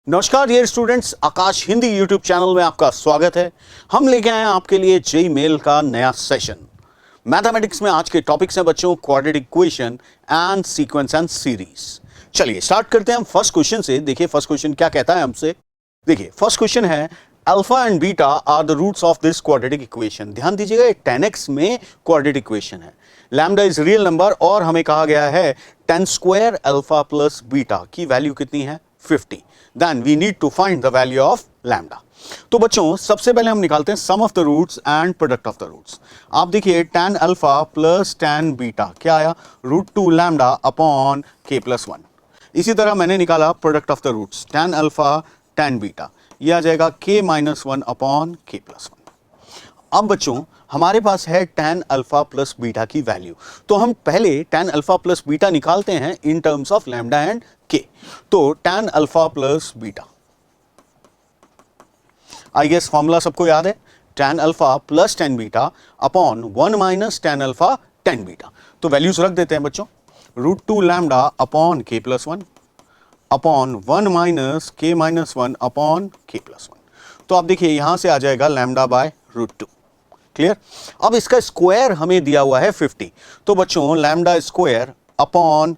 नमस्कार dear students, आकाश Hindi YouTube channel में आपका स्वागत है। हम लेके आए हैं आपके लिए जेईई मेल का नया सेशन। मैथमेटिक्स में आज के टॉपिक्स हैं बच्चों quadratic equation and sequence and series. चलिए स्टार्ट करते हैं हम फर्स्ट क्वेश्चन से। देखिए फर्स्ट क्वेश्चन क्या कहता है हमसे। देखिए फर्स्ट क्वेश्चन है alpha and beta are the roots of this quadratic equation. ध्यान दीजिएगा ये 10x में क्वाड्रेटिक इक्वेशन है। लैम्डा इज रियल नंबर और हमें कहा गया है 10 स्क्वायर अल्फा प्लस बीटा की वैल्यू कितनी है 50। Then we need to find the value of lambda. तो बच्चों सबसे पहले हम निकालते हैं sum of the roots and product of the roots. आप देखिए tan alpha plus tan beta क्या आया √2 लैम्डा अपॉन k प्लस 1। इसी तरह मैंने निकाला product of the roots tan alpha tan beta, यह आ जाएगा k minus 1 upon k plus 1। अब बच्चों हमारे पास है tan अल्फा प्लस बीटा की वैल्यू, तो हम पहले tan अल्फा प्लस बीटा निकालते हैं in terms of lambda and k। तो tan alpha plus beta, I guess formula सबको याद है, tan alpha plus tan beta upon 1 minus tan alpha tan beta. तो वैल्यूज रख देते हैं बच्चों, √2 lambda upon k plus 1 upon 1 minus k minus 1 upon k plus 1। तो आप देखिए यहां से आ जाएगा लैम्डा बाय √2। क्लियर। अब इसका स्क्वायर हमें दिया हुआ है 50, तो बच्चों lambda square upon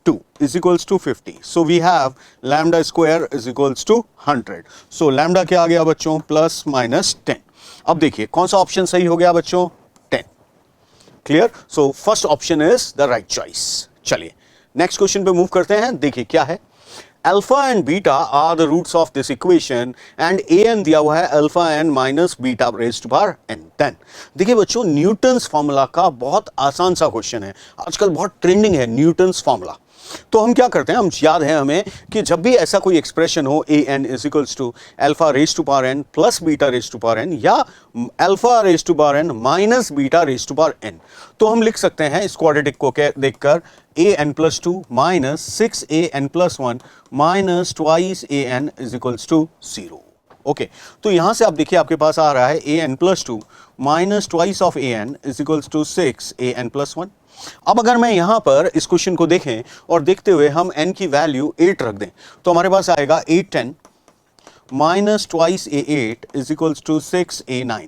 2 is equals to 50। So we have lambda square is equals to 100। So lambda क्या आ गया बच्चों प्लस माइनस 10। अब देखिए कौन सा ऑप्शन सही हो गया बच्चों 10। Clear. So first option is the right choice. चलिए नेक्स्ट क्वेश्चन पे मूव करते हैं। देखिए क्या है, alpha and beta are the roots of this equation and A N दिया हुआ है alpha N minus beta raised to power N. Then देखिए बच्चों न्यूटन्स फॉर्मूला का बहुत आसान सा क्वेश्चन है, आजकल बहुत ट्रेंडिंग है न्यूटन्स फॉर्मूला। तो हम क्या करते हैं, हम याद है हमें कि जब भी ऐसा कोई एक्सप्रेशन हो a n is equals to alpha raised to power N plus beta raised to power n या alpha raised to power n minus beta raised to power N, तो हम लिख सकते हैं इस क्वाड्रेटिक को देखकर a n plus 2 minus 6an plus 1 minus twice a n is equals to 0। Okay, तो यहां से आप देखिए आपके पास आ रहा है a n plus 2 minus twice of a n is equals to 6an plus 1। अब अगर मैं यहां पर इस क्वेश्चन को देखें और देखते हुए हम n की वैल्यू 8 रख दें, तो हमारे पास आएगा 810 minus twice a8 is equals to 6a9।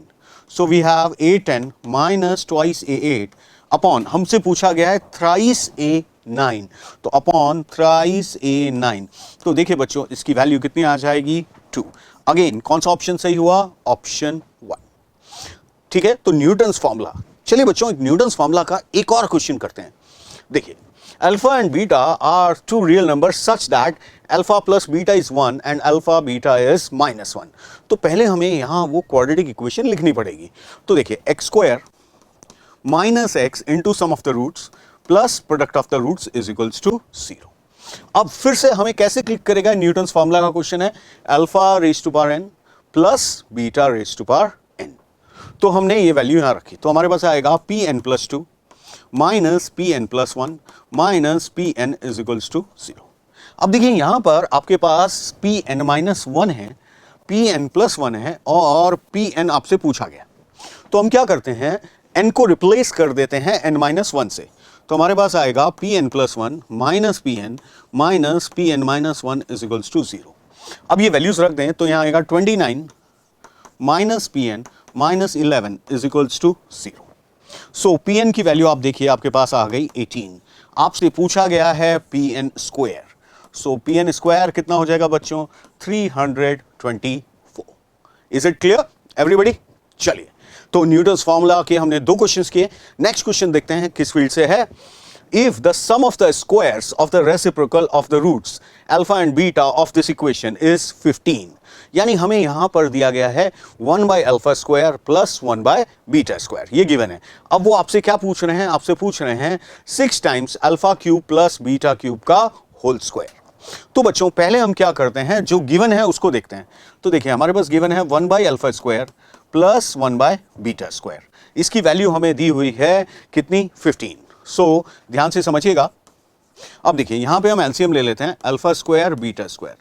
So we have 810 minus twice a8 upon, हमसे पूछा गया है थ्राइस a9, तो अपॉन थ्राइस a9। तो देखिए बच्चों इसकी वैल्यू कितनी आ जाएगी 2। अगेन कौन सा ऑप्शन सही हुआ, ऑप्शन 1। ठीक है, तो न्यूटन्स फॉर्मूला। चलिए बच्चों न्यूटन्स फॉर्मूला का एक और क्वेश्चन करते हैं। देखिए alpha and beta are two real number such that alpha plus beta is 1 and alpha beta is minus 1। तो पहले हमें यहां वो क्वाड्रेटिक इक्वेशन लिखनी पड़ेगी। तो देखिए X square minus X into sum of the roots plus product of the roots is equals to 0। अब फिर से हमें कैसे क्लिक करेगा, न्यूटन्स फॉर्मूला का क्वेश्चन है alpha raised to power N plus beta raised to power N. तो हमने ये वैल्यू यहां रखी, तो हमारे पास आएगा P N plus 2 minus P N plus 1 minus P N is equals to 0। अब देखिए यहां पर आपके पास पी एन माइनस 1 है, पी एन प्लस 1 है और पी एन आपसे पूछा गया। तो हम क्या करते हैं, n को रिप्लेस कर देते हैं n माइनस 1 से, तो हमारे पास आएगा P N plus 1 minus P N minus 1 is equals to 0। अब ये वैल्यूज रख दें तो यहाँ आएगा 29 minus P N minus 11 is equals to 0। So P N की वैल्यू आप देखिए आपके पास आ गई 18। आपसे पूछा गया है पी एन स्क्वायर, सो पी एन स्क्वायर कितना हो जाएगा बच्चों 324। Is it clear everybody. चलिए तो न्यूटन्स फॉर्मूला के हमने 2 क्वेश्चंस किए। नेक्स्ट क्वेश्चन देखते हैं किस फील्ड से है। If the sum of the squares of the reciprocal of the roots alpha and beta of this equation is 15, यानी हमें यहां पर दिया गया है 1 by alpha square plus 1 by beta square, ये गिवन है। अब वो आपसे क्या पूछ रहे हैं, आपसे पूछ रहे हैं 6 times alpha cube plus beta cube का होल स्क्वायर। तो बच्चों पहले हम क्या करते हैं, जो गिवन है उसको देखते हैं। तो देखिए हमारे पास गिवन है 1 by alpha square plus 1 by beta square, इसकी वैल्यू हमें दी हुई है कितनी 15। सो ध्यान से समझिएगा। अब देखिए यहां पे हम एलसीएम ले लेते हैं, अल्फा स्क्वायर बीटा स्क्वायर,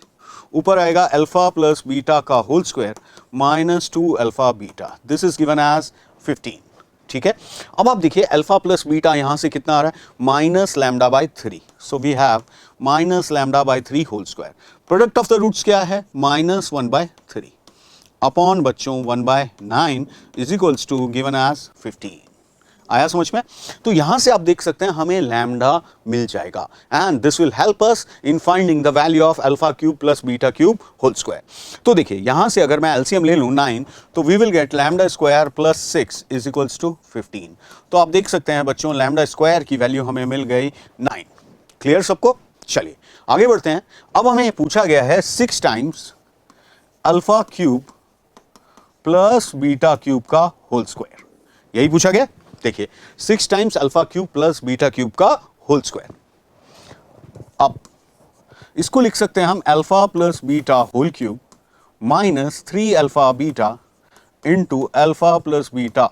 ऊपर आएगा अल्फा प्लस बीटा का whole square minus 2 alpha beta, this is given as 15। ठीक है। अब आप देखिए अल्फा प्लस बीटा यहां से कितना आ रहा है, minus lambda by 3, so we have minus lambda by 3 whole square. Product of the roots क्या है, माइनस 1/3 अपॉन बच्चों 1/9 is equals to given as 15। आया समझ में? तो यहां से आप देख सकते हैं हमें लैम्डा मिल जाएगा and this will help us in finding the value of alpha cube plus beta cube whole square. तो देखिए यहां से अगर मैं एलसीएम ले लूं 9, तो we will get lambda square plus 6 is equals to 15। तो आप देख सकते हैं बच्चों लैम्डा स्क्वायर की वैल्यू हमें मिल गई 9। क्लियर सबको? चलिए आगे बढ़ते हैं। अब हमें पूछा गया है 6 times alpha cube plus beta cube का होल स्क्वायर, यही पूछा गया। देखिए 6 times alpha cube plus beta cube का होल स्क्वायर। अब इसको लिख सकते हैं हम alpha plus beta whole cube minus 3 alpha beta into alpha plus beta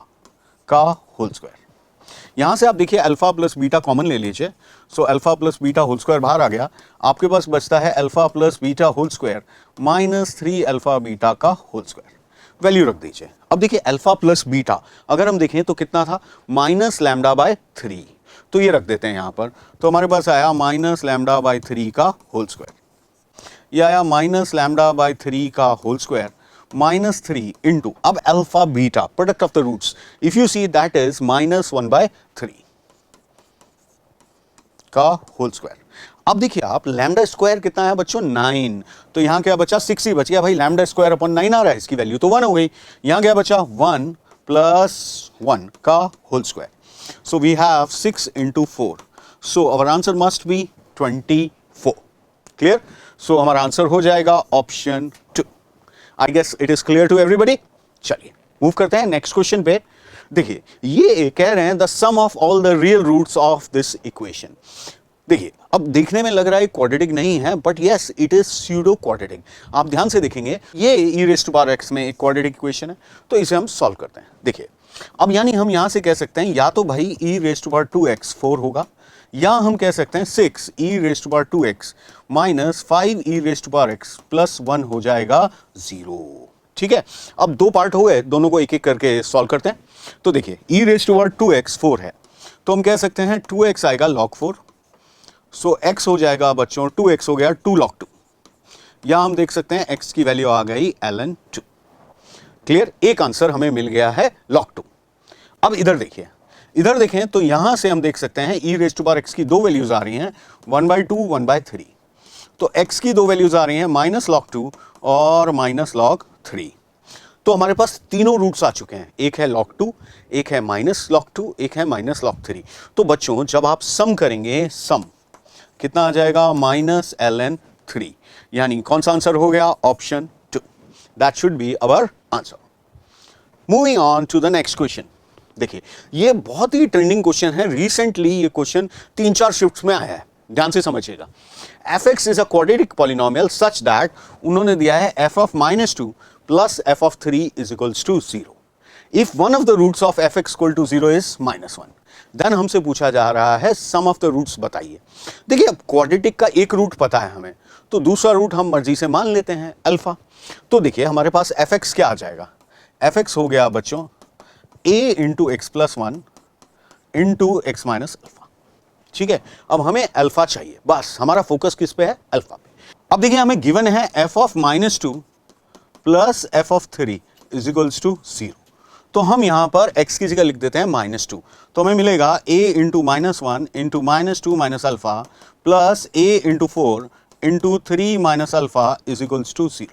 का होल स्क्वायर। यहां से आप देखिए अल्फा प्लस बीटा कॉमन ले लीजिए, so alpha plus beta whole square बाहर आ गया, आपके पास बचता है alpha plus beta whole square minus 3 alpha beta का होल स्क्वायर। वैल्यू रख दीजिए। अब देखिए अल्फा प्लस बीटा अगर हम देखें तो कितना था, माइनस लैम्डा बाय 3, तो ये रख देते हैं यहां पर। तो हमारे पास आया माइनस लैम्डा बाय 3 का होल स्क्वायर, ये आया माइनस लैम्डा बाय 3 का होल स्क्वायर माइनस 3 इंटू अब alpha beta product of the roots, if you see that is minus 1/3 का होल स्क्वायर। अब देखिए आप लैम्डा स्क्वायर कितना है बच्चों, 9, तो यहां क्या बचा, 6 ही बच गया भाई, लैम्डा स्क्वायर अपॉन 9 आ रहा है, इसकी वैल्यू तो 1 हो गई। यहां क्या बचा 1 प्लस 1 का whole square, so we have 6 into 4, so our answer must be 24। Clear? So हमारा आंसर हो जाएगा option 2। I guess it is clear to everybody. चलिए मूव करते हैं नेक्स्ट क्वेश्चन पे। देखिए ये कह रहे हैं the sum of all the real roots of this equation. देखिए अब देखने में लग रहा है क्वाड्रेटिक नहीं है, but yes it is pseudo quadratic. आप ध्यान से देखेंगे ये e raise to power x में एक क्वाड्रेटिक इक्वेशन है, तो इसे हम सॉल्व करते हैं। देखिए अब यानी हम यहां से कह सकते हैं या तो भाई e raise to power 2x 4 होगा, या हम कह सकते हैं 6 e raise to power 2x minus 5 e raise to power x plus 1 हो जाएगा 0। ठीक है, अब दो पार्ट हो गए, दोनों को एक एक करके सॉल्व करते हैं। तो देखिए e raise to power 2x 4 है, तो हम कह सकते हैं 2x आएगा log 4, सो x हो जाएगा बच्चों 2x हो गया 2 log 2, या हम देख सकते हैं x की वैल्यू आ गई ln 2। क्लियर? एक आंसर हमें मिल गया है log 2। अब इधर देखिए, इधर देखें तो यहां से हम देख सकते हैं e raise to power x की दो वैल्यूज आ रही हैं 1/2 1/3, तो x की दो वैल्यूज आ रही हैं माइनस log 2 और माइनस log 3। तो हमारे पास तीनों रूट्स आ चुके हैं, एक है log 2, एक है माइनस log 2, एक है माइनस log 3। तो बच्चों जब आप सम करेंगे, सम कितना आ जाएगा, माइनस ln 3, यानी कौन सा आंसर हो गया, option 2। That should be our answer. Moving on to the next question. देखिए ये बहुत ही ट्रेंडिंग क्वेश्चन है, रिसेंटली ये क्वेश्चन 3-4 शिफ्ट्स में आया है, ध्यान से समझिएगा। fx is a quadratic polynomial such that उन्होंने दिया है f of -2 plus f of 3 is equals to 0 if one of the roots of fx equal to 0 is -1। Then हमसे पूछा जा रहा है सम ऑफ द रूट्स बताइए। देखिए अब क्वाड्रेटिक का एक रूट पता है हमें, तो दूसरा रूट हम मर्जी से मान लेते हैं अल्फा। तो देखिए हमारे पास fx क्या आ जाएगा, fx हो गया बच्चों a into x plus 1 into x minus alpha. ठीक है, अब हमें अल्फा चाहिए, बस हमारा फोकस किस पे है, अल्फा पे। अब देखिए हमें गिवन है f of -2 plus f of 3 is equals to 0, तो हम यहां पर x की जगह लिख देते हैं -2, तो हमें मिलेगा a into -1 into -2 minus alpha plus a into 4 into 3 minus alpha is equals to 0।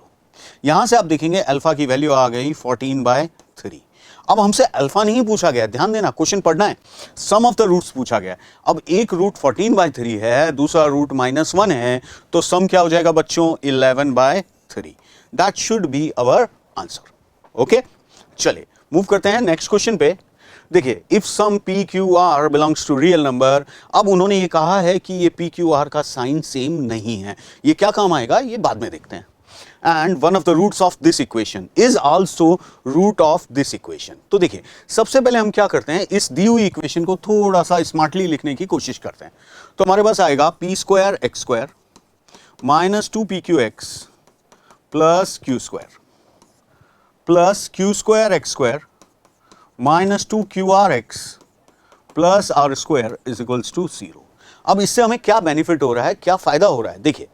यहां से आप देखेंगे अल्फा की वैल्यू आ गई 14/3। अब हमसे अल्फा नहीं पूछा गया, ध्यान देना क्वेश्चन पढ़ना है, सम ऑफ द रूट्स पूछा गया। अब एक रूट 14/3 है, दूसरा रूट -1 है, तो सम क्या हो जाएगा बच्चों 11/3। That should be our answer. Okay, चलिए मूव करते हैं नेक्स्ट क्वेश्चन पे। देखिए if some P Q R belongs to real number, अब उन्होंने ये कहा है कि ये पी क्यू आर का साइन सेम नहीं है, ये क्या काम आएगा ये बाद में देखते हैं। And one of the roots of this equation is also root of this equation. तो देखिए सबसे पहले हम क्या करते हैं, इस दी हुई इक्वेशन को थोड़ा सा स्मार्टली लिखने की कोशिश करते हैं। तो हमारे पास आएगा P square X square minus 2pqx plus Q square X square minus 2QR(x) plus are square is equals to 0। अब इससे हमें क्या बेनिफिट हो रहा है, क्या फायदा हो रहा है? देखिए,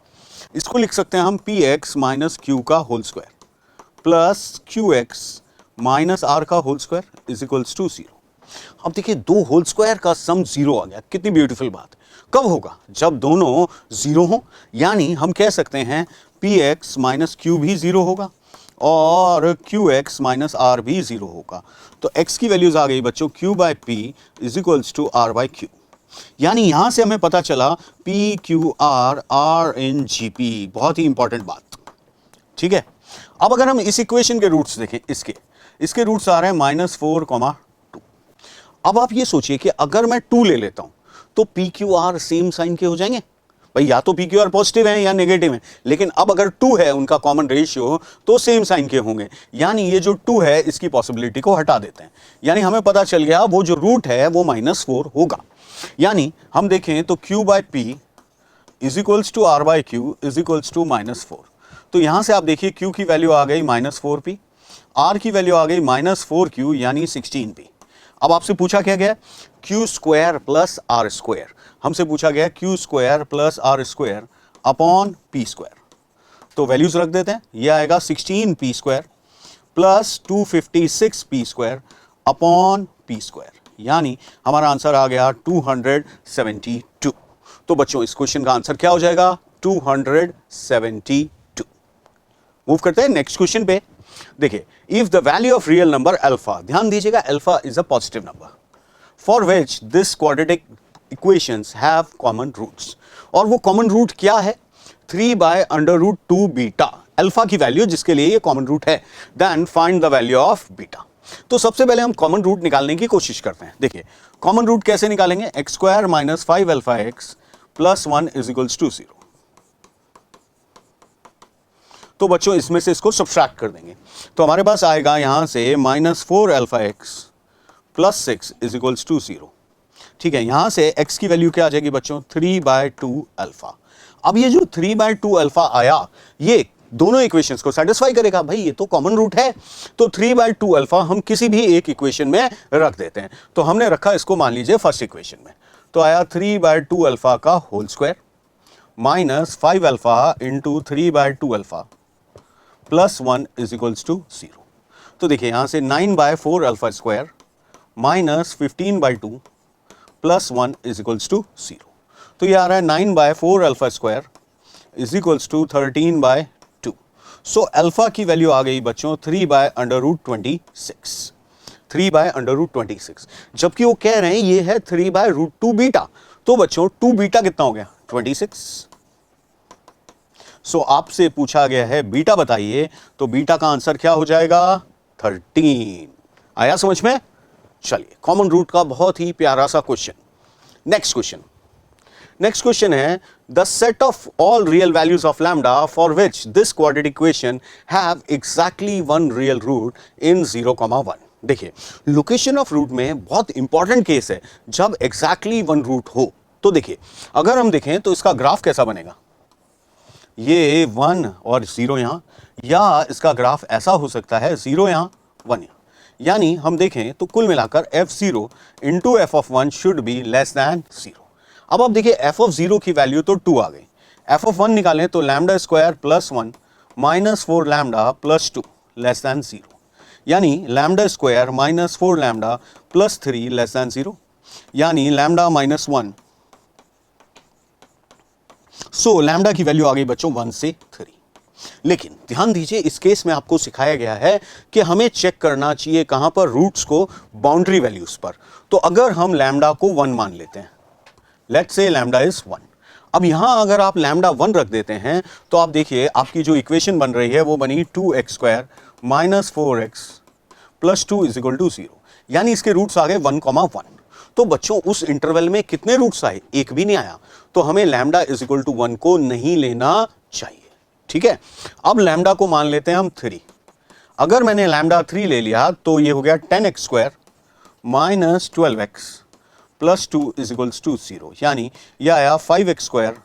इसको लिख सकते हैं हम px माइनस क्यू का whole square plus qx minus r का whole square is equals to 0। अब देखिए, दो होल स्क्वायर का सम 0 आ गया। कितनी ब्यूटीफुल बात। कब होगा? जब दोनों 0 हो, यानी हम कह सकते हैं px माइनस क्यू भी 0 होगा और qx माइनस आर भी 0 होगा। तो x की वैल्यूज आ गई बच्चों, q by P is equals to are by Q. यानी यहां से हमें पता चला P Q R are in G P. बहुत ही इंपॉर्टेंट बात, ठीक है। अब अगर हम इस इक्वेशन के रूट्स देखें, इसके रूट्स आ रहे हैं -4, 2। अब आप ये सोचिए कि अगर मैं 2 ले लेता हूं तो p Q r same sign के हो जाएंगे भाई, या तो पी क्यू आर पॉजिटिव है या नेगेटिव है। लेकिन अब अगर 2 है उनका कॉमन रेशियो तो सेम साइन के होंगे, यानी ये जो 2 है इसकी पॉसिबिलिटी को हटा देते हैं। यानी हमें पता चल गया वो जो रूट है वो -4 होगा। यानी हम देखें तो q by P is equals to are by q is equals to -4। तो यहां से आप देखिए q की वैल्यू आ गई -4p, r की वैल्यू आ गई -4q यानी 16p। अब आपसे पूछा क्या गया? q square plus are square. हमसे पूछा गया q square plus are square upon p square. तो वैल्यूज रख देते हैं, यह आएगा 16p square plus 256p square upon p square, यानी हमारा आंसर आ गया 272। तो बच्चों इस क्वेश्चन का आंसर क्या हो जाएगा? 272। मूव करते हैं नेक्स्ट क्वेश्चन पे। देखिए, if the value of real number alpha, ध्यान दीजिएगा alpha is a positive number for which this quadratic equations have common roots. और वो कॉमन रूट क्या है? 3/√2 बीटा, अल्फा की वैल्यू जिसके लिए ये कॉमन रूट है। Then find the value of beta. तो सबसे पहले हम कॉमन रूट निकालने की कोशिश करते हैं। देखिए, कॉमन रूट कैसे निकालेंगे? x square minus 5α(x) plus 1 is equals to 0। तो बच्चों इसमें से इसको सब्ट्रैक्ट कर देंगे, तो हमारे पास आएगा यहां से -4α(x) plus 6 is equals to 0। ठीक है, यहां से x की वैल्यू क्या आ जाएगी बच्चों? 3/2 अल्फा। अब ये जो 3/2 अल्फा आया, ये दोनों इक्वेशंस को सेटिस्फाई करेगा। भाई ये तो कॉमन रूट है, तो 3/2 अल्फा हम किसी भी एक इक्वेशन में रख देते हैं। तो हमने रखा इसको, मान लीजिए फर्स्ट इक्वेशन में, तो आया 3/2 अल्फा का whole square minus 5α into 3/2 alpha plus 1 is equals to 0। तो देखिए यहां से 9/4 alpha square minus 15/2 plus 1 is equals to 0। तो ये आ रहा है 9/4 alpha square is equals to 13/2। So alpha की वैल्यू आ गई बच्चों 3/√26, 3/√26। जबकि वो कह रहे हैं ये है 3/√2 बीटा। तो बच्चों 2 बीटा कितना हो गया? 26। सो आपसे पूछा गया है बीटा बताइए, तो बीटा का आंसर क्या हो जाएगा? 13। आया समझ में? चलिए, कॉमन रूट का बहुत ही प्यारा सा क्वेश्चन। नेक्स्ट क्वेश्चन है the set of all real values of lambda for which this quadratic equation have exactly one real root in 0,1। देखिए, लोकेशन ऑफ रूट में बहुत इंपॉर्टेंट केस है जब एग्जैक्टली वन रूट हो। तो देखिए, अगर हम देखें तो इसका ग्राफ कैसा बनेगा? ये 1 और 0 यहां, या इसका ग्राफ ऐसा हो सकता है 0 यहां 1 यहां। यानी हम देखें तो कुल मिलाकर f0 into f(1) should be less than 0। अब आप देखिए f(0) की वैल्यू तो 2 आ गई, f(1) निकालें तो lambda square plus 1 minus 4 lambda plus 2 less than 0, यानी lambda square minus 4 lambda plus 3 less than 0, यानी लैम्डा -1। सो लैम्डा की वैल्यू आ गई बच्चों 1 से 3। लेकिन ध्यान दीजिए, इस केस में आपको सिखाया गया है कि हमें चेक करना चाहिए कहां पर? रूट्स को बाउंड्री वैल्यूज पर। तो अगर हम लैम्डा को 1 मान लेते हैं, लेट्स से लैम्डा इज 1। अब यहां अगर आप लैम्डा 1 रख देते हैं तो आप देखिए आपकी जो इक्वेशन बन रही है वो बनी 2x square minus 4x plus 2 is equal to 0, यानी इसके रूट्स आ गए 1,1। तो बच्चों उस इंटरवल में कितने रूट्स आए? एक भी नहीं आया। तो हमें लैम्डा इज इक्वल टू 1 को नहीं लेना चाहिए। ठीक है, अब लैम्डा को मान लेते हैं हम 3। अगर मैंने लैम्डा 3 ले लिया तो ये हो गया 10x square minus 12x plus 2 is equals to 0, यानी यह आया 5x square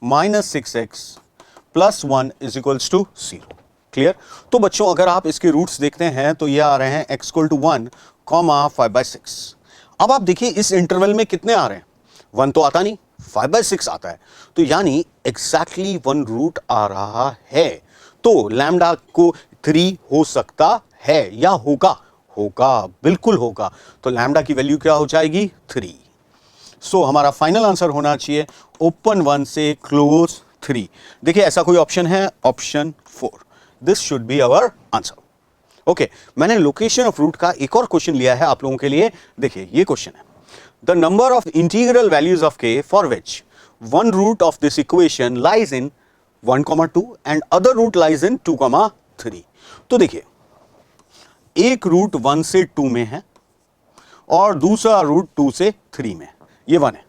minus 6x plus 1 is equals to 0। Clear? तो बच्चों अगर आप इसके रूट्स देखते हैं तो ये आ रहे हैं x इक्वल टू 1, कॉमा 5/6। अब आप देखिए इस इंटरवल में कितने आ रहे हैं, 1 तो आता नहीं, 5/6 आता है, तो यानी एग्जैक्टली 1 रूट आ रहा है। तो लैम्डा को 3 हो सकता है या होगा, होगा, बिल्कुल होगा। तो लैम्डा की वैल्यू क्या हो जाएगी, 3। सो हमारा फाइनल आंसर होना चाहिए ओपन 1 से क्लोज 3। देखिए ऐसा कोई ऑप्शन है, option 4, this should be our answer. Okay, मैंने लोकेशन ऑफ रूट का एक और क्वेश्चन लिया है आप लोगों के लिए। देखिए ये क्वेश्चन है, the number of integral values of k for which one root of this equation lies in 1,2 and other root lies in 2,3। तो देखिए एक रूट 1 से 2 में है और दूसरा रूट 2 से 3 में है, ये 1 है।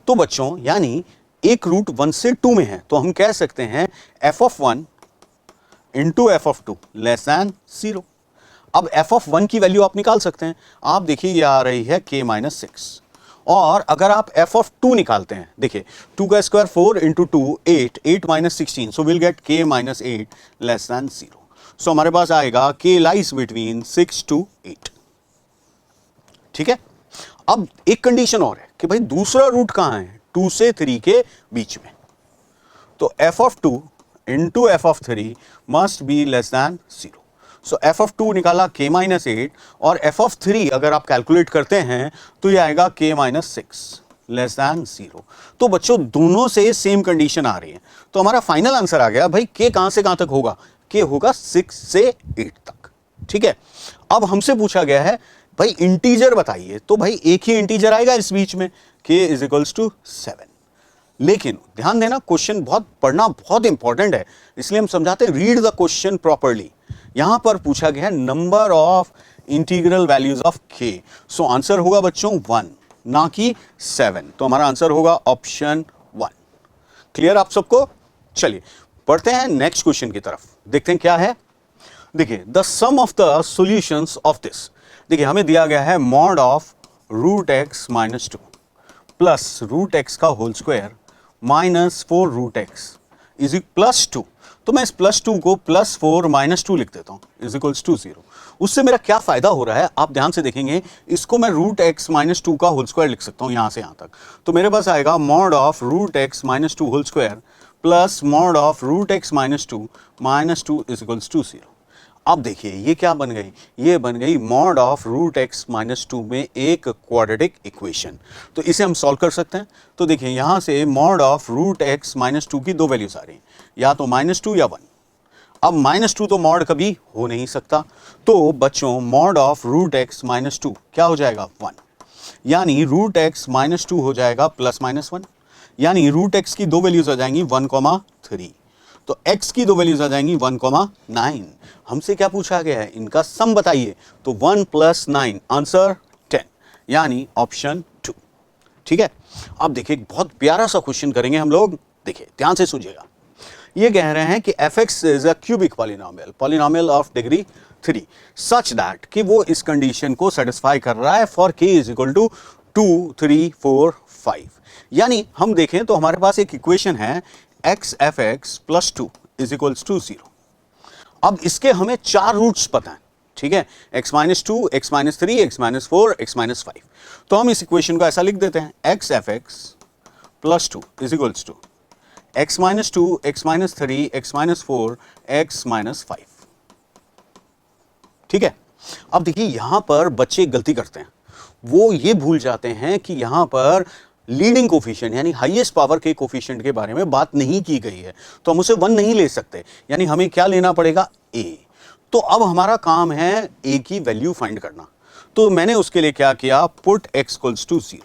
तो बच्चों यानी एक रूट 1 से 2 में है, तो हम कह सकते हैं f(1) into f(2) less than 0। अब f(1) की वैल्यू आप निकाल सकते हैं। आप देखिए ये आ रही है k-6, और अगर आप f(2) निकालते हैं, देखिए 2 का square 4 into 2 8, 8 - 16, so will get k-8 less than 0। सो हमारे पास आएगा k लाइज बिटवीन 6 to 8। ठीक है, अब एक कंडीशन और है कि भाई दूसरा रूट कहां है, 2 से 3 के बीच में, तो f(2) into f(3) must be less than 0। So f(2) निकाला k-8, और f(3) अगर आप कैलकुलेट करते हैं तो ये आएगा k-6 लेस दैन 0। तो बच्चों दोनों से सेम कंडीशन आ रही है, तो हमारा फाइनल आंसर आ गया भाई k कहां से कहां तक होगा, k होगा 6 से 8 तक। ठीक है, अब हमसे पूछा गया है भाई इंटीजर बताइए, तो भाई एक ही इंटीजर आएगा इस बीच में, k = 7। लेकिन ध्यान देना क्वेश्चन बहुत पढ़ना बहुत इंपॉर्टेंट है, इसलिए हम समझाते हैं रीड द क्वेश्चन प्रॉपर्ली। यहां पर पूछा गया है number of integral values of k, so answer होगा बच्चों 1 ना कि 7, तो हमारा आंसर होगा ऑप्शन 1। क्लियर आप सबको? चलिए पढ़ते हैं नेक्स्ट क्वेश्चन की तरफ, देखते हैं क्या है। देखिए the sum of the solutions of this, देखिए हमें दिया गया है mod of √x-2 plus √x का whole square minus 4√x is +2। तो मैं इस +2 को +4 - 2 लिख देता हूं इज इक्वल्स टू 0। उससे मेरा क्या फायदा हो रहा है आप ध्यान से देखेंगे, इसको मैं √x-2 का होल स्क्वायर लिख सकता हूं यहां से यहां तक, तो मेरे पास आएगा mod of √x-2 whole square plus mod of √x-2 -2 is equals to 0। अब देखिए ये क्या बन गई, ये बन गई मॉड ऑफ √x-2 में एक क्वाड्रेटिक इक्वेशन। तो इसे हम सॉल्व कर सकते हैं। तो देखिए यहां से मॉड ऑफ √x-2 की दो वैल्यूज आ रही हैं, या तो -2 या 1। अब -2 तो मॉड कभी हो नहीं सकता, तो बच्चों मॉड ऑफ √x-2 क्या हो जाएगा 1, यानी √x-2 हो जाएगा +-1, यानी √x की दो वैल्यूज आ जाएंगी 1,3, तो x की दो वैल्यूज आ जाएंगी 1,9। हमसे क्या पूछा गया है, इनका सम बताइए, तो 1 + 9 आंसर 10, यानी ऑप्शन 2। ठीक है, अब देखिए बहुत प्यारा सा क्वेश्चन करेंगे हम लोग, देखिए ध्यान से सुनिएगा। ये कह रहे हैं कि fx is a cubic polynomial of degree 3 such that कि वो इस कंडीशन को सेटिस्फाई कर रहा है फॉर k = 2, 3, 4, 5। यानी हम देखें तो हमारे पास एक इक्वेशन है x(f(x) + 2 इज इक्वल्स टू 0। अब इसके हमें 4 रूट्स पता है, ठीक है, x-2, x-3, x-4, x-5। तो हम इस इक्वेशन को ऐसा लिख देते हैं x(f(x) + 2 is equals to x-2, x-3, x-4, x-5। ठीक है, अब देखिए यहां पर बच्चे गलती करते हैं, वो ये भूल जाते हैं कि यहां पर लीडिंग कोफिशिएंट यानी हाईएस्ट पावर के कोफिशिएंट के बारे में बात नहीं की गई है, तो हम उसे 1 नहीं ले सकते, यानी हमें क्या लेना पड़ेगा a। तो अब हमारा काम है a की वैल्यू फाइंड करना, तो मैंने उसके लिए क्या किया, पुट x = 0।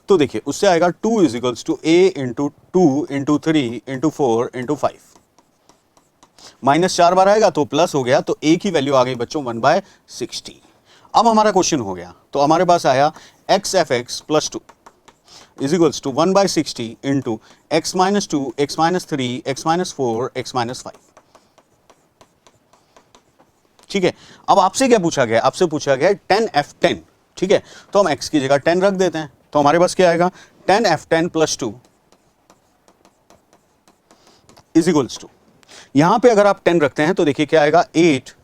तो देखिए उससे आएगा 2 = a × 2 × 3 × 4 × 5, -4 बार आएगा तो प्लस हो गया, तो a की वैल्यू आ गई बच्चों 1/60। अब हमारा क्वेश्चन हो गया, तो हमारे पास आया x(f(x) + 2 is equals to 1/60 into x-2, x-3, x-4, x-5। ठीक है, अब आपसे क्या पूछा गया, आपसे पूछा गया 10f10। ठीक है, तो हम x की जगह 10 रख देते हैं, तो हमारे पास क्या आएगा 10f10 + 2 इज इक्वल्स टू, यहां पे अगर आप 10 रखते हैं तो देखिए क्या आएगा 8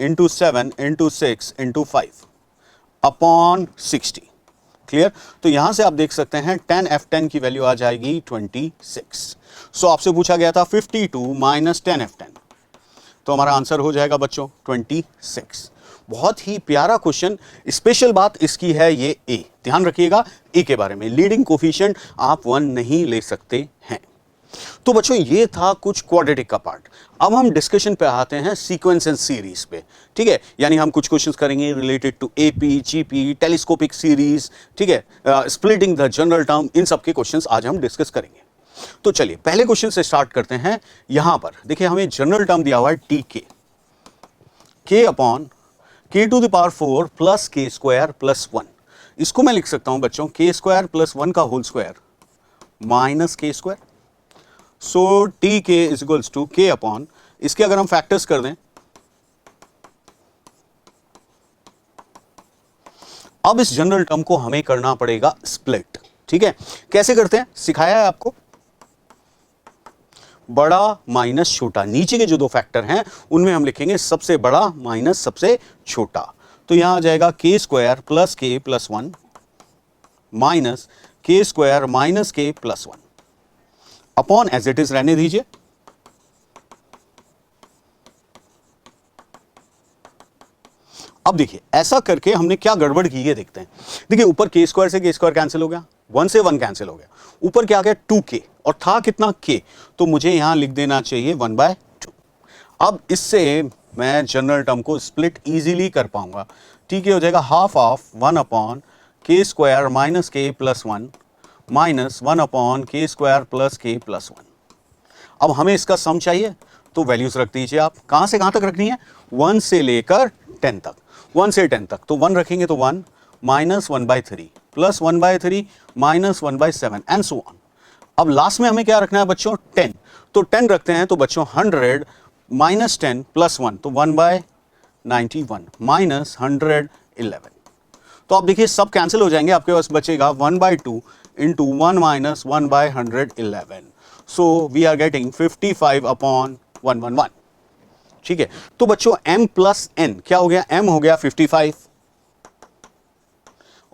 into 7 into 6 into 5 upon 60। Clear? तो यहां से आप देख सकते हैं 10f10 की वैल्यू आ जाएगी 26। सो आपसे पूछा गया था 52 माइनस 10f10, तो हमारा आंसर हो जाएगा बच्चों 26। बहुत ही प्यारा क्वेश्चन। स्पेशल बात इसकी है ये ए, ध्यान रखिएगा ए के बारे में, लीडिंग कोफिशिएंट आप 1 नहीं ले सकते हैं। तो बच्चों ये था कुछ क्वाड्रेटिक का पार्ट। अब हम डिस्कशन पे आते हैं सीक्वेंस एंड सीरीज पे, ठीक है? यानी हम कुछ क्वेश्चंस करेंगे related to AP, GP, telescopic series, ठीक है, स्प्लिटिंग द जनरल टर्म, इन सब के क्वेश्चंस आज हम डिस्कस करेंगे। तो चलिए पहले क्वेश्चन से स्टार्ट करते हैं। यहां पर देखिए हमें जनरल टर्म दिया हुआ है टी के अपॉन के टू द पावर 4 प्लस के स्क्वायर प्लस 1। इसको मैं लिख सकता हूं बच्चों के स्क्वायर प्लस 1 का whole square minus k square. So T के इज इक्वल्स टू के अपॉन, इसके अगर हम फैक्टर्स कर दें, अब इस जनरल टर्म को हमें करना पड़ेगा स्प्लिट, ठीक है? कैसे करते हैं सिखाया है आपको, बड़ा माइनस छोटा, नीचे के जो दो फैक्टर हैं उनमें हम लिखेंगे सबसे बड़ा माइनस सबसे छोटा। तो यहां आ जाएगा k square plus k plus 1 minus k square minus k plus 1 upon as it is रहने दीजिए। अब देखिए ऐसा करके हमने क्या गड़बड़ की है देखते हैं। देखिए ऊपर के स्क्वायर से के स्क्वायर कैंसिल हो गया, 1 से 1 कैंसिल हो गया, ऊपर क्या आ गया 2k, और था कितना k, तो मुझे यहां लिख देना चाहिए 1/2। अब इससे मैं जनरल टर्म को स्प्लिट इजीली कर पाऊंगा। ठीक है, हो जाएगा हाफ ऑफ 1 अपॉन के square minus k plus 1 minus 1 upon के स्क्वायर प्लस के प्लस 1। अब हमें इसका सम चाहिए तो वैल्यूज रख दीजिए आप। कहां से कहां तक रखनी है, 1 से लेकर 10 तक, 1 से 10 तक, तो 1 रखेंगे तो 1 minus 1/3 plus 1/3 minus 1/7 and so on. अब लास्ट में हमें क्या रखना है बच्चों, 10, तो 10 रखते हैं, तो बच्चों 100 माइनस 10 प्लस 1 तो 1/91 माइनस 111। तो आप देखिए सब कैंसिल हो जाएंगे, आपके पास बचेगा 1/2 into 1 minus 1/111। So we are getting 55 upon 111। ठीक है, तो बच्चों m प्लस n क्या हो गया, m हो गया 55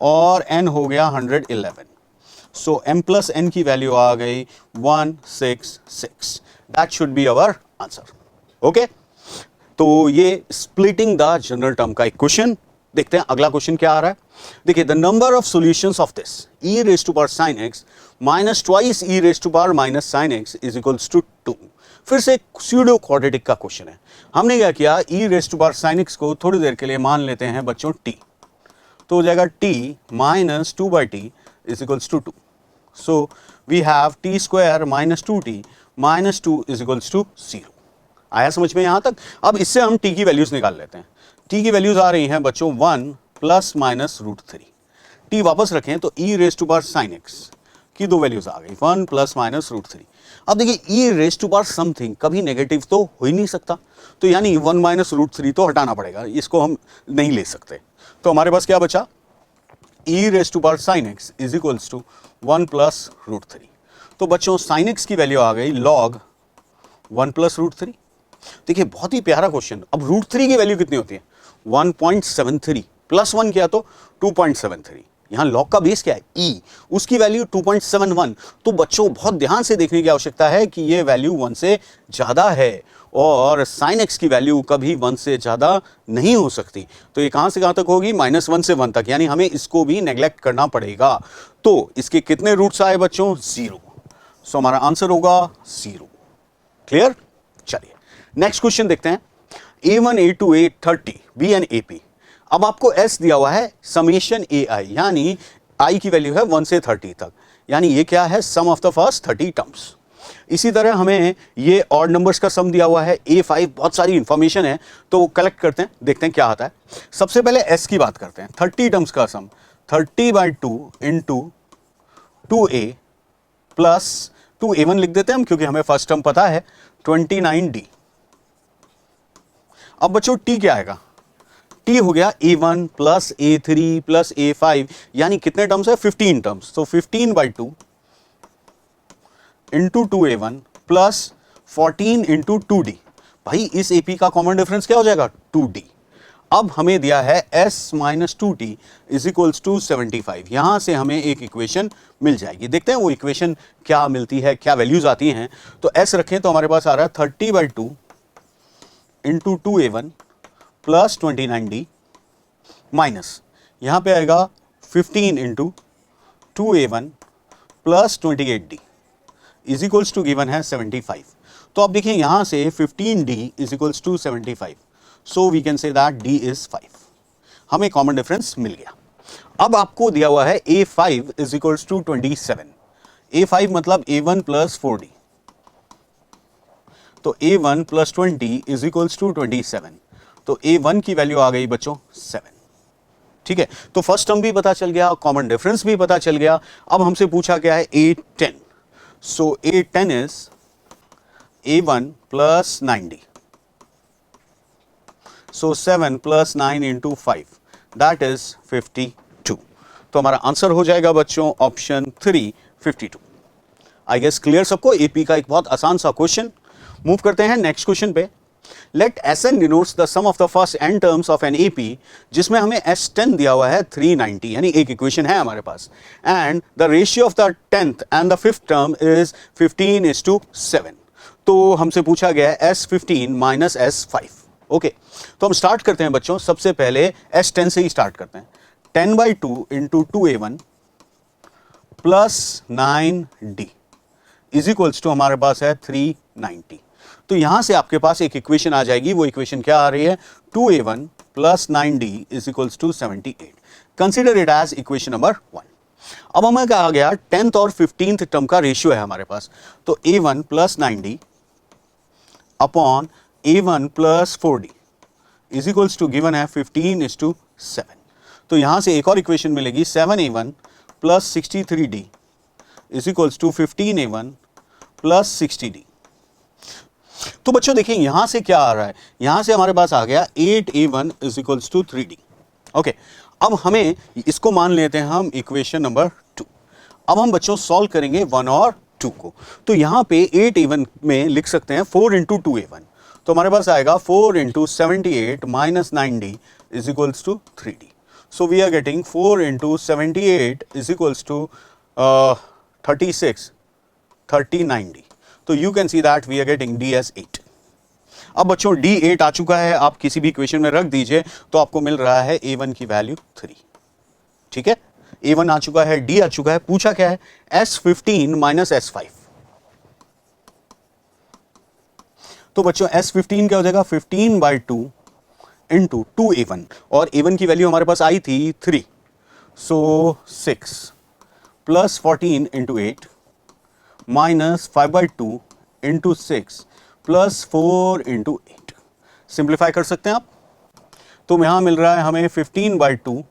और n हो गया 111। सो m प्लस n की वैल्यू आ गई 166। That should be our answer. Okay, तो ये स्प्लिटिंग द जनरल टर्म का एक क्वेश्चन। देखते हैं अगला क्वेश्चन क्या आ रहा है। देखिए the number of solutions of this e raise to power sin x minus twice e raise to power minus sin x is equals to 2। फिर से स्यूडो क्वाड्रेटिक का क्वेश्चन है। हमने क्या किया, e raise to power sin x को थोड़ी देर के लिए मान लेते हैं बच्चों t, तो हो जाएगा t minus 2/t is equals to 2। So we have t square minus 2t minus 2 is equals to 0। आया समझ में यहां तक? अब इससे हम t की वैल्यूज निकाल लेते हैं। t की वैल्यूज आ रही हैं बच्चों 1 प्लस माइनस √3। t वापस रखें तो e raise to power sin x की दो वैल्यूज आ गई 1 प्लस माइनस √3। अब देखिए e raise to power something कभी नेगेटिव तो हो ही नहीं सकता, तो यानी 1 माइनस √3 तो हटाना पड़ेगा, इसको हम नहीं ले सकते। तो हमारे पास क्या बचा, e raise to power sin x is equals to 1 plus √3। तो बच्चों sin x की वैल्यू आ गई log 1 प्लस √3। देखिए बहुत ही प्यारा क्वेश्चन। अब √3 की वैल्यू कितनी होती है, 1.73 प्लस 1 किया तो 2.73। यहां लॉग का बेस क्या है e, उसकी वैल्यू 2.71। तो बच्चों बहुत ध्यान से देखने की आवश्यकता है कि ये वैल्यू 1 से ज्यादा है और sin x की वैल्यू कभी 1 से ज्यादा नहीं हो सकती। तो ये कहां से कहां तक होगी, -1 से 1 तक, यानी हमें इसको भी नेग्लेक्ट करना पड़ेगा। तो इसके कितने रूट्स आए बच्चों, 0। सो हमारा आंसर होगा 0। क्लियर? चलिए नेक्स्ट क्वेश्चन देखते हैं। A1 A2 A30 B and AP। अब आपको S दिया हुआ है समेशन AI, यानी I की वैल्यू है 1 से 30 तक, यानी ये क्या है, सम ऑफ द फर्स्ट 30 टर्म्स। इसी तरह हमें ये ऑड नंबर्स का सम दिया हुआ है A5। बहुत सारी इंफॉर्मेशन है तो कलेक्ट करते हैं, देखते हैं क्या आता है। सबसे पहले S की बात करते हैं, 30 टर्म्स का सम 30/2 इंटू 2A प्लस 2A1 लिख देते हैं हम क्योंकि हमें फर्स्ट टर्म पता है 29D। अब बच्चों t क्या आएगा, t हो गया A1 plus A3 plus A5, यानी कितने टर्म्स है, 15 टर्म्स। तो 15/2 into 2A1 plus 14 into 2D। भाई इस AP का कॉमन डिफरेंस क्या हो जाएगा, 2D। अब हमें दिया है s minus 2t is equals to 75। यहां से हमें एक इक्वेशन मिल जाएगी। देखते हैं वो इक्वेशन क्या मिलती है, क्या वैल्यूज आती हैं। तो s रखें तो हमारे पास आ रहा है 30/2 into 2a1 plus 29d minus यहां पे आएगा 15 into 2a1 plus 28d is equals to given है 75। तो अब देखिए यहां से 15d is equals to 75, so we can say that d is 5। हमें कॉमन डिफरेंस मिल गया। अब आपको दिया हुआ है a5 is equals to 27। a5 मतलब a1 प्लस 4d, तो a1 plus 20 is equals to 27। तो a1 की वैल्यू आ गई बच्चों 7। ठीक है, तो फर्स्ट टर्म भी पता चल गया, कॉमन डिफरेंस भी पता चल गया। अब हमसे पूछा गया है a10, so a10 is a1 plus 9d, so 7 plus 9 into 5 that is 52। तो हमारा आंसर हो जाएगा बच्चों ऑप्शन 3 52। आई गेस क्लियर सबको। एपी का एक बहुत आसान सा क्वेश्चन। मूव करते हैं नेक्स्ट क्वेश्चन पे। Let Sn denotes the sum of the first n terms of an AP, जिसमें हमें S10 दिया हुआ है 390, यानी एक इक्वेशन है हमारे पास, and the ratio of the 10th and the 5th term is 15:7। तो हमसे पूछा गया है S15 माइनस S5। ओके, तो हम स्टार्ट करते हैं बच्चों। सबसे पहले S10 से ही स्टार्ट करते हैं। 10/2 into 2a1 plus 9d is equals to हमारे पास है 390। तो यहां से आपके पास एक इक्वेशन आ जाएगी। वो इक्वेशन क्या आ रही है? 2a1 plus 9d is equals to 78। Consider it as equation number 1। अब हमें क्या आ गया? 10th और 15th टर्म का रेशियो है हमारे पास। तो a1 plus 9d upon a1 plus 4d is equals to given है 15:7। तो यहां से एक और इक्वेशन मिलेगी 7a1 plus 63d is equals to 15a1 plus 60d। तो बच्चों देखिए यहां से क्या आ रहा है, यहां से हमारे पास आ गया 8a1 is equals to 3d। Okay, अब हमें इसको मान लेते हैं हम इक्वेशन नंबर 2। अब हम बच्चों सॉल्व करेंगे 1 और 2 को। तो यहां पे 8a1 में लिख सकते हैं 4 इंटू 2a1, तो हमारे पास आएगा 4 into 78 minus 9d is equals to 3d। So we are getting 4 into 78 is equals to 36 39d। तो you can see that we are getting d as 8। अब बच्चों d 8 आ चुका है, आप किसी भी इक्वेशन में रख दीजिए तो आपको मिल रहा है a1 की वैल्यू 3। ठीक है, a1 आ चुका है, d आ चुका है। पूछा क्या है? S15 minus S5। तो बच्चों S15 क्या हो जाएगा? 15/2 इंटू 2a1, और a1 की वैल्यू हमारे पास आई थी 3, सो 6 plus 14 into 8 minus 5/2 into 6 plus 4 into 8। Simplify कर सकते हैं आप। तो यहां मिल रहा है हमें 15/2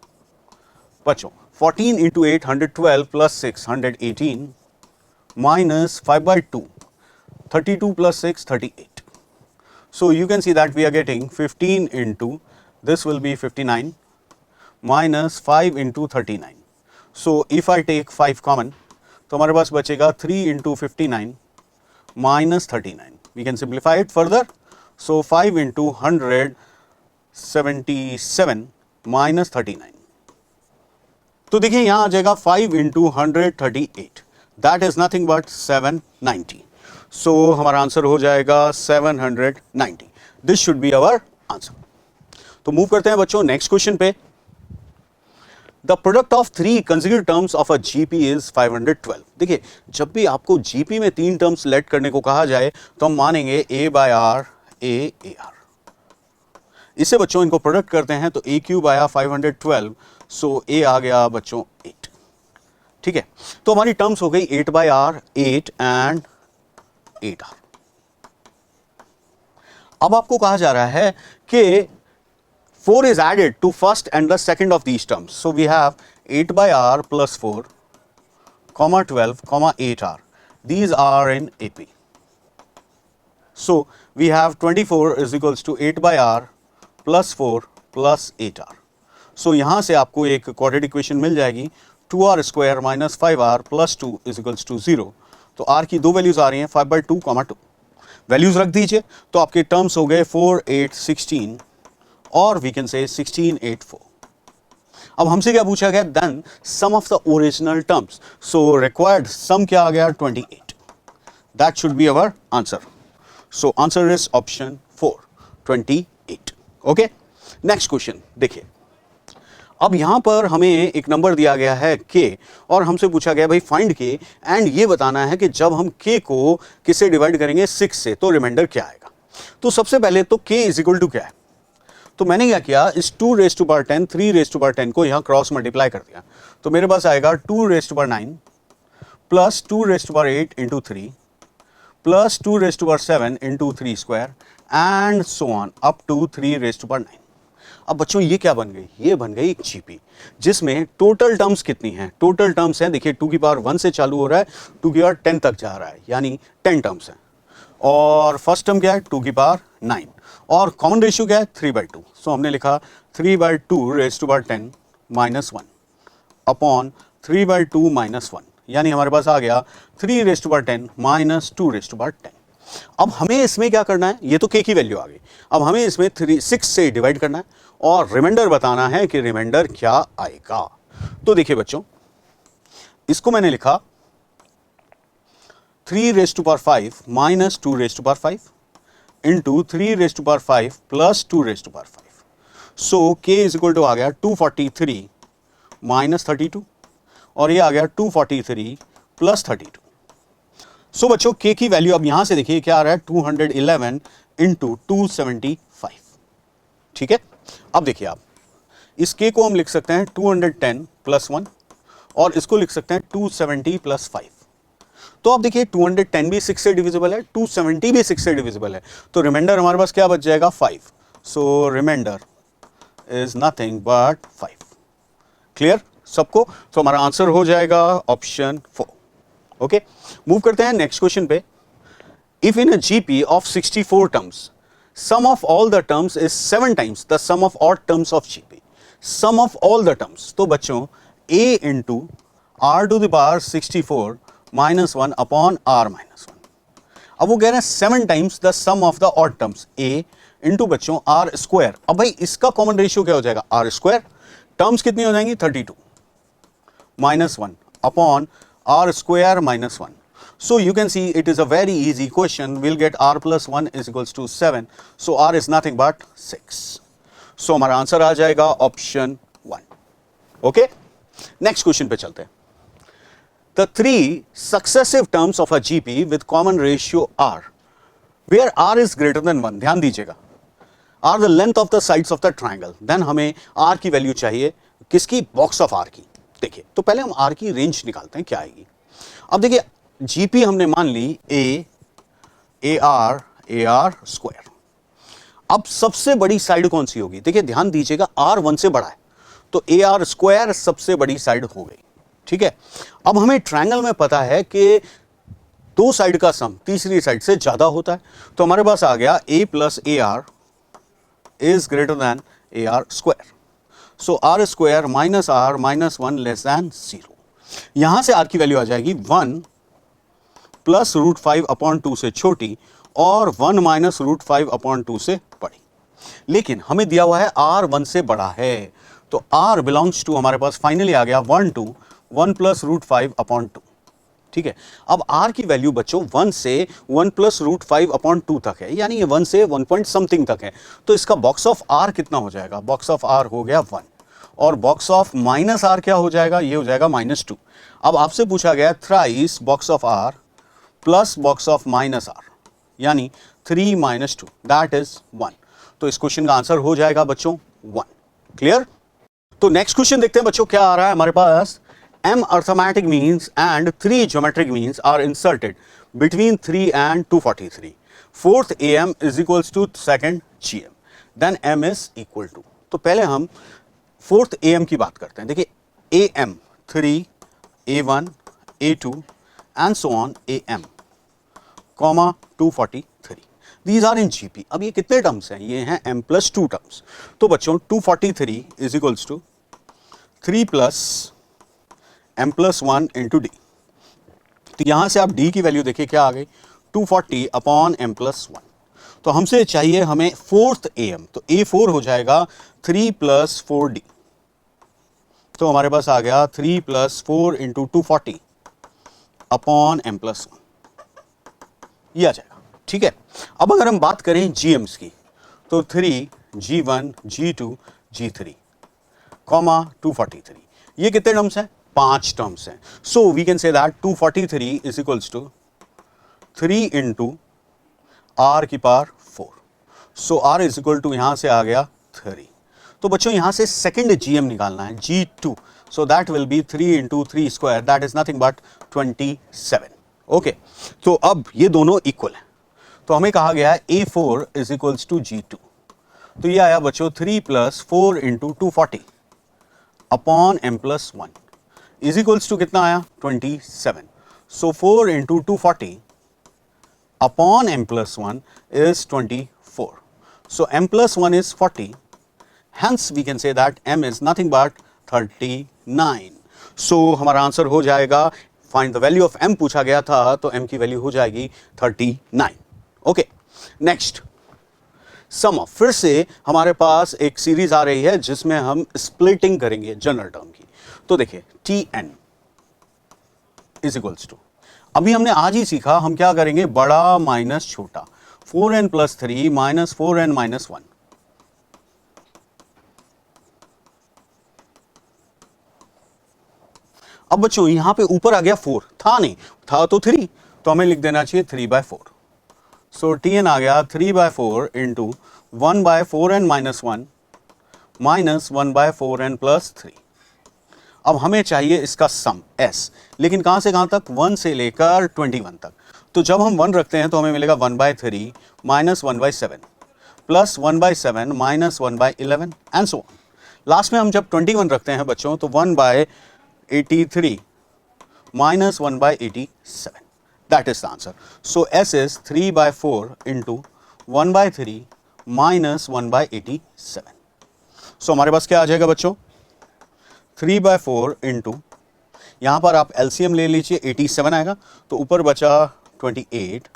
बच्चों 14 into 8 112 plus 6 118 minus 5/2 32 plus 6 38। So you can see that we are getting 15 into, this will be 59 minus 5 into 39. So if I take 5 common, तो हमारे पास बचेगा 3 into 59 minus 39. We can simplify it further. So 5 into 177 minus 39. तो देखिए यहां आ जाएगा 5 into 138. That is nothing but 790. सो हमारा answer हो जाएगा 790। This should be our answer. तो मूव करते हैं बच्चों नेक्स्ट क्वेश्चन पे। The product of 3 consecutive terms of a GP is 512। देखिए जब भी आपको जीपी में 3 टर्म्स लेट करने को कहा जाए तो हम मानेंगे a/r a/r। इससे बच्चों इनको प्रोडक्ट करते हैं तो a क्यूब आया 512, सो a आ गया बच्चों 8। ठीक है, तो हमारी टर्म्स हो गई 8/r 8 एंड 8r। अब आपको कहा जा रहा है कि 4 is added to first and the second of these terms. So we have 8/r plus 4, comma 12, comma 8r. These are in AP. So we have 24 is equals to 8/r plus 4 plus 8r. So यहां से आपको एक quadratic equation मिल जाएगी 2r square minus 5r plus 2 is equals to 0. तो r की दो values आ रही हैं 5/2, 2। वैल्यूज रख दीजिए तो आपके टर्म्स हो गए 4 8 16 और वी कैन से 1684। अब हमसे क्या पूछा गया, then sum of the original terms, so required sum क्या आ गया 28, that should be our answer. So answer is option 4 28। Okay, next question देखिए। अब यहां पर हमें एक नंबर दिया गया है k और हमसे पूछा गया भाई फाइंड k एंड ये बताना है कि जब हम k को किससे डिवाइड करेंगे 6 से तो रिमाइंडर क्या आएगा। तो सबसे पहले तो k इज इक्वल टू क्या है, तो मैंने क्या किया, इस 2 raise to power 10 3 raise to power 10 को यहां क्रॉस मल्टीप्लाई कर दिया, तो मेरे पास आएगा 2 raise to power 9 plus 2 raise to power 8 into 3 plus 2 raise to power 7 into 3 square and so on up to 3 raise to power 9। अब बच्चों ये क्या बन गई, ये बन गई एक जीपी जिसमें टोटल टर्म्स कितनी हैं, टोटल टर्म्स हैं देखिए 2 की पावर 1 से चालू हो रहा है 2 की पावर 10 तक जा रहा है, यानी 10 टर्म्स हैं। और फर्स्ट टर्म क्या है 2 की पावर 9 और कॉमन रेशियो क्या है 3/2। सो हमने लिखा 3/2 raise to power 10 minus 1 upon 3/2 minus 1, यानी हमारे पास आ गया 3 raise to power 10 minus 2 raise to power 10। अब हमें इसमें क्या करना है, ये तो k की वैल्यू आ गई, अब हमें इसमें 6 से डिवाइड करना है और रिमाइंडर बताना है कि रिमाइंडर क्या आएगा। तो देखिए बच्चों, इसको मैंने लिखा 3 raise to power 5 minus 2 raise to power 5 into 3 raise to power 5 plus 2 raise to power 5। So k is equal to आ गया 243 माइनस 32 और ये आ गया 243 प्लस 32। सो बच्चों k की वैल्यू अब यहां से देखिए क्या आ रहा है 211 इंटू 275। ठीक है, अब देखिए आप इस k को हम लिख सकते हैं 210 प्लस 1 और इसको लिख सकते हैं 270 प्लस 5। तो आप देखिए 210 भी 6 से डिविजिबल है, 270 भी 6 से डिविजिबल है, तो रिमाइंडर हमारे पास क्या बच जाएगा 5। So remainder is nothing but 5। Clear सबको, तो हमारा आंसर हो जाएगा ऑप्शन 4। ओके, मूव करते हैं नेक्स्ट क्वेश्चन पे। If in a GP of 64 terms sum of all the terms is 7 times the sum of all terms of GP, sum of all the terms, तो बच्चों a into r to the power 64 minus 1 upon r minus 1। अब वो कह रहे हैं 7 times the sum of the odd terms a into बच्चों r square। अब भाई इसका कॉमन रेशियो क्या हो जाएगा r square, टर्म्स कितनी हो जाएंगी 32 minus 1 upon r square minus 1। So you can see it is a very easy question. We'll get r plus 1 is equals to 7. So r is nothing but 6. So हमारा answer आ जाएगा option 1। Okay, next question पे चलते हैं। The 3 successive terms of a GP with common ratio r, where r is greater than 1, ध्यान दीजिएगा, are the length of the sides of the triangle, then हमें r की value चाहिए किसकी, box of r की। देखिए तो पहले हम r की रेंज निकालते हैं क्या आएगी। अब देखिए जीपी हमने मान ली ए आर स्क्वायर। अब सबसे बड़ी साइड कौन सी होगी, देखिए ध्यान दीजिएगा r 1 से बड़ा है तो ए आर स्क्वायर सबसे बड़ी साइड हो गई। ठीक है, अब हमें ट्रायंगल में पता है कि दो साइड का सम तीसरी साइड से ज्यादा होता है, तो हमारे पास आ गया a plus a r is greater than a r square. So r square minus r minus 1 less than 0। यहां से आर की वैल्यू आ जाएगी 1 प्लस रूट 5 अपॉन 2 से छोटी और 1 माइनस रूट 5 अपॉन 2 से बड़ी। लेकिन हमें दिया हुआ है r 1 से बड़ा है, तो r बिलोंग्स टू हमारे पास फाइनली आ गया 1 to 1 प्लस रूट 5 अपॉन 2। ठीक है, अब r की वैल्यू बच्चों 1 से 1 प्लस रूट 5 अपॉन 2 तक है, यानी ये 1 से 1 पॉइंट समथिंग तक है, तो इसका बॉक्स ऑफ r कितना हो जाएगा, बॉक्स ऑफ r हो गया 1 और बॉक्स ऑफ माइनस r क्या हो जाएगा, ये हो जाएगा -2। अब आपसे पूछा गया thrice box of r plus box of minus r, यानी 3 - 2 दैट इज 1। तो इस क्वेश्चन का आंसर हो जाएगा बच्चों 1। क्लियर, तो नेक्स्ट क्वेश्चन देखते हैं बच्चों क्या आ रहा है हमारे पास। m arithmetic means and 3 geometric means are inserted between 3 and 243. Fourth am is equals to second gm, then m is equal to। तो पहले हम फोर्थ am की बात करते हैं। देखिए am 3 a1 a2 and so on am comma 243, these are in GP। अब ये कितने टर्म्स हैं, ये हैं m plus 2 टर्म्स। तो बच्चों 243 is equals to 3 plus m plus 1 into d। तो यहां से आप d की वैल्यू देखिए क्या आ गई 240 अपॉन m plus 1। तो हमसे चाहिए हमें फोर्थ AM, तो A4 हो जाएगा 3 + 4D, तो हमारे पास आ गया 3 + 4 × 240 अपॉन m+1, ये आ जाएगा। ठीक है, अब अगर हम बात करें GMs की, तो 3 G1 G2 G3 कॉमा 243, ये कितने टर्म्स हैं? 5 टर्म्स हैं। So we can say that 243 is equals to 3 × r⁴। सो r इज इक्वल टू यहां से आ गया 3। तो बच्चों यहां से सेकंड GM निकालना है, G2, so that will be 3 × 3², that is nothing but 27। Okay, तो अब ये दोनों इक्वल हैं, तो हमें कहा गया है A4 is equals to G2, तो ये आया बच्चों 3 + 4 × 240 upon m+1 is equals to कितना आया? 27। सो 4 × 240 upon m+1 is 24. So m+1 is 40. Hence we can say that m is nothing but 39. So हमारा आंसर हो जाएगा, find the value of m पूछा गया था, तो m की वैल्यू हो जाएगी 39। ओके, नेक्स्ट सम ऑफ, फिर से हमारे पास एक सीरीज आ रही है जिसमें हम स्प्लिटिंग करेंगे जनरल टर्म की। तो देखिए Tn इज इक्वल्स टू, अभी हमने आज ही सीखा हम क्या करेंगे, बड़ा माइनस छोटा, 4n + 3 - 4n - 1। अब बच्चों यहां पे ऊपर आ गया 4, था नहीं, था तो 3, तो हमें लिख देना चाहिए 3/4। सो Tn आ गया 3/4 × 1/4n - 1 - 1/4n + 3। अब हमें चाहिए इसका सम s, लेकिन कहां से कहां तक? 1 से लेकर 21 तक। तो जब हम 1 रखते हैं तो हमें मिलेगा 1/3 - 1/7 plus 1/7 - 1/11 and so on. Last में हम जब 21 रखते हैं बच्चों तो 1/83 - 1/87, that is the answer. So s is 3/4 × 1/3 - 1/87। सो हमारे पास क्या आ जाएगा बच्चों? 3/4 इंटू, यहां पर आप एलसीएम ले लीजिए, 87 आएगा, तो ऊपर बचा 28,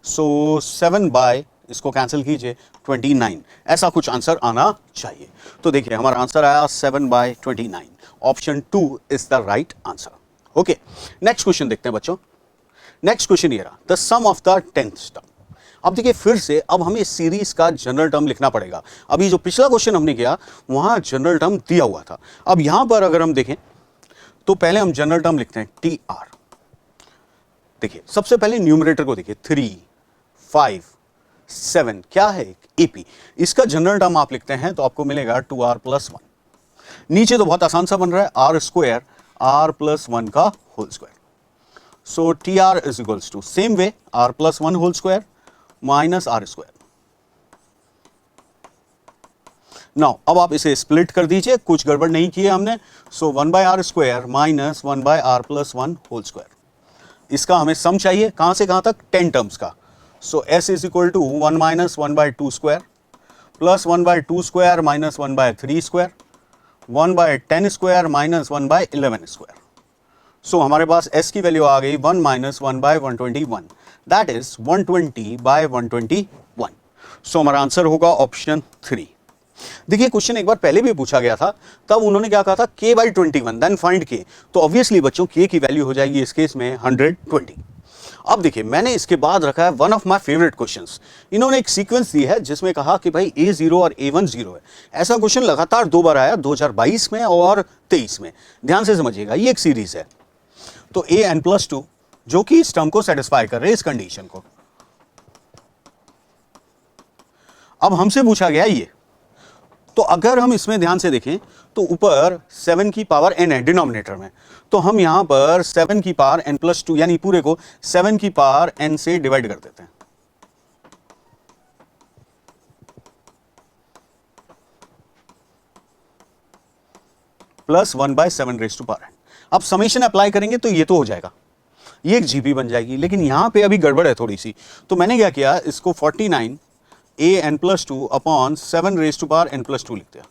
सो 7 इसको कैंसिल कीजिए 29, ऐसा कुछ आंसर आना चाहिए। तो देखिए हमारा आंसर आया 7/29, option 2 is the right answer. Okay, next question देखते हैं बच्चों। नेक्स्ट क्वेश्चन ये रहा, the sum of the 10th term. अब देखिए फिर से अब हमें सीरीज का जनरल टर्म लिखना पड़ेगा। अभी जो पिछला क्वेश्चन हमने किया वहां जनरल टर्म दिया हुआ था, अब यहां पर अगर हम देखें तो पहले हम जनरल टर्म लिखते हैं TR। देखिए सबसे पहले न्यूमरेटर को देखिए, 3, 5, 7 क्या है? AP। इसका जनरल टर्म आप लिखते हैं तो आपको मिलेगा 2r + 1। नीचे तो बहुत आसान सा बन रहा है, r² r + 1 का whole square. So TR is equals to same way r + 1 whole square minus r²। Now अब आप इसे स्प्लिट कर दीजिए, कुछ गड़बड़ नहीं की है हमने। So 1/r² minus 1/r + 1 whole square. इसका हमें सम चाहिए कहां से कहां तक? 10 टर्म्स का। So s is equal to 1 - 1/2² plus 1/2² minus 1/3² 1/10² minus 1/11²। So हमारे पास s की वैल्यू आ गई 1 - 1/121, दैट इज 120/121। सो हमारा आंसर होगा ऑप्शन 3। देखिए क्वेश्चन एक बार पहले भी पूछा गया था, तब उन्होंने क्या कहा था? k/21 then find k। तो ऑब्वियसली बच्चों k की वैल्यू हो जाएगी इस केस में 120। अब देखिए मैंने इसके बाद रखा है one of my favourite questions. इन्होंने एक सीक्वेंस दी है जिसमें कहा कि भाई A0 और A1 0 है। ऐसा क्वेश्चन लगातार 2 बार आया, 2022 में और 23 में। ध्यान से समझिएगा, ये एक सीरीज है। तो an+2 जो कि इस टर्म को सेटिस्फाई कर रहे हैं, इस कंडीशन को। अब हमसे पूछा गया ये, तो अगर हम इसमें ध्यान से देखें तो ऊपर 7 की पावर n है डिनोमिनेटर में, तो हम यहां पर 7 की पावर n+2 यानी पूरे को 7 की पावर n से डिवाइड कर देते हैं। Plus 1/7n। अब समेशन अप्लाई करेंगे तो ये तो हो जाएगा, ये एक जीपी बन जाएगी। लेकिन यहां पे अभी गड़बड़ है थोड़ी सी, तो मैंने क्या किया, इसको 49 an+2 अपॉन 7n+2 लिख दिया,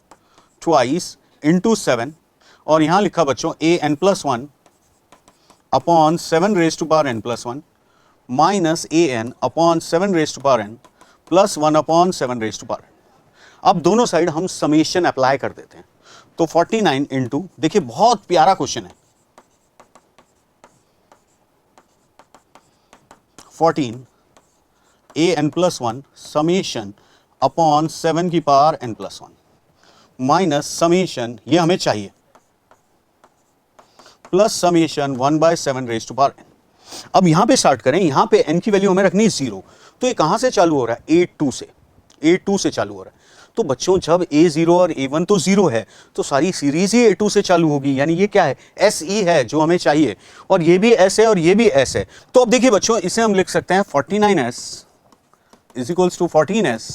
ट्वाइस इंटू 7, और यहां लिखा बच्चों an+1 upon 7n+1 minus an upon 7n plus 1/7 अब दोनों साइड हम समेशन अप्लाई कर देते हैं, तो 49 इंटू, देखिए बहुत प्यारा क्वेश्चन है, 14 an+1 समेशन अपॉन 7 की पावर n+1 माइनस समेशन, ये हमें चाहिए, प्लस समेशन 1/7 n। अब यहां पे स्टार्ट करें, यहां पे n की वैल्यू हमें रखनी है 0, तो ये कहां से चालू हो रहा है, A2 से, A2 से चालू हो रहा है। तो बच्चों जब A0 और A1 तो 0 है, तो सारी सीरीज ही A2 से चालू होगी, यानी ये क्या है, SE है जो हमें चाहिए, और ये भी S है और ये भी S है। तो अब देखिए बच्चों, इसे हम लिख सकते हैं 49S is equals to 14S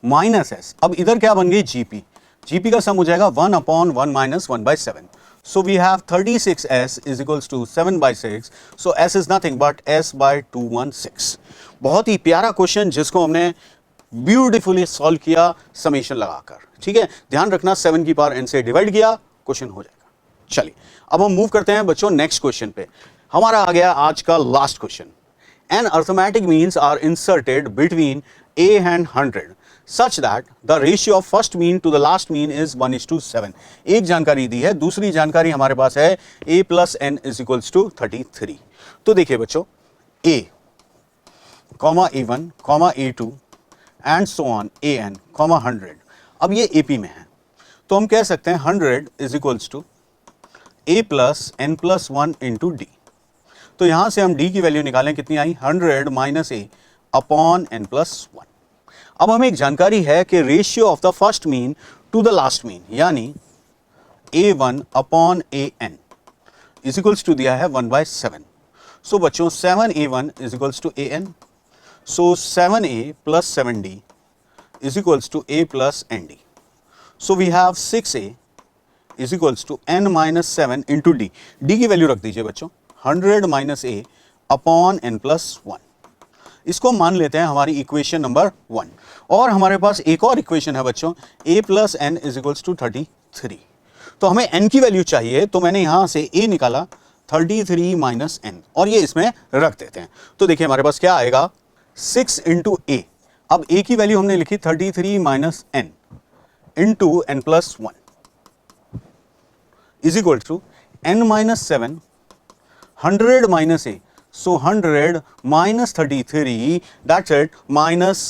minus S। अब इधर क्या बन गई, GP, GP का सम हो जाएगा 1/1 minus 1/7। So we have 36S is equals to 7/6. So S is nothing but S/216. बहुत ही प्यारा क्वेश्चन जिसको हमने ब्यूटीफुली सॉल्व किया समेशन लगाकर, ठीक है। ध्यान रखना 7 की पावर n से डिवाइड किया, क्वेश्चन हो जाएगा। चलिए अब हम मूव करते हैं बच्चों नेक्स्ट क्वेश्चन पे। हमारा आ गया आज का last question. An arithmetic means are inserted between A and 100 such that the ratio of first mean to the last mean is 1:7। एक जानकारी दी है, दूसरी जानकारी हमारे पास है a plus n is equals to 33। तो देखिए बच्चों, a, A1, A2 and so on an, 100। अब ये AP में है, तो हम कह सकते हैं 100 is equals to a plus n+1 into d। तो यहां से हम d की वैल्यू निकालें, कितनी आई, 100 माइनस a अपॉन n+1। अब हमें एक जानकारी है कि ratio of the first mean to the last mean, यानी A1 upon an is equals to दिया है 1/7। सो बच्चों 7A1 is equals to an, so 7a plus 7d is equals to a plus nd। So we have 6a is equals to n minus 7 into d। d की वैल्यू रख दीजिए बच्चों, 100 minus a upon n+1। इसको मान लेते हैं हमारी इक्वेशन नंबर 1। और हमारे पास एक और इक्वेशन है बच्चों, a plus n is equals to 33। तो हमें n की वैल्यू चाहिए, तो मैंने यहां से a निकाला 33 माइनस n, और ये इसमें रख देते हैं। तो देखिए हमारे पास क्या आएगा, 6 इंटू a। अब a की वैल्यू हमने लिखी 33 minus n into n+1 is equal to n minus 7, 100 minus a, so 100 minus 33, that's it, minus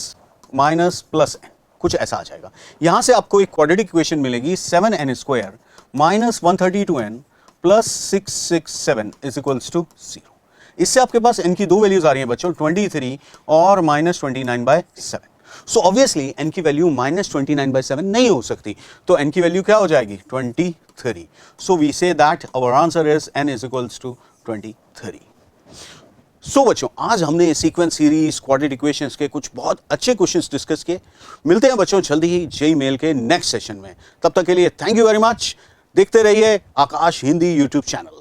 plus n, कुछ ऐसा आ जाएगा। यहां से आपको एक क्वाड्रेटिक इक्वेशन मिलेगी, 7n² minus 132n plus 667 is equals to 0। इससे आपके पास n की दो वैल्यूज आ रही हैं बच्चों, 23 और माइनस 29/7। सो ऑब्वियसली n की वैल्यू माइनस 29/7 नहीं हो सकती, तो n की वैल्यू क्या हो जाएगी, 23। So we say that our answer is n is equals to 23। So बच्चों, आज हमने सीक्वेंस सीरीज, क्वाड्रेटिक इक्वेशंस के कुछ बहुत अच्छे क्वेश्चंस डिस्कस किए। मिलते हैं बच्चों जल्दी ही जेईई मेल के नेक्स्ट सेशन में। तब तक के लिए थैंक यू वेरी मच। देखते रहिए आकाश हिंदी यूट्यूब चैनल।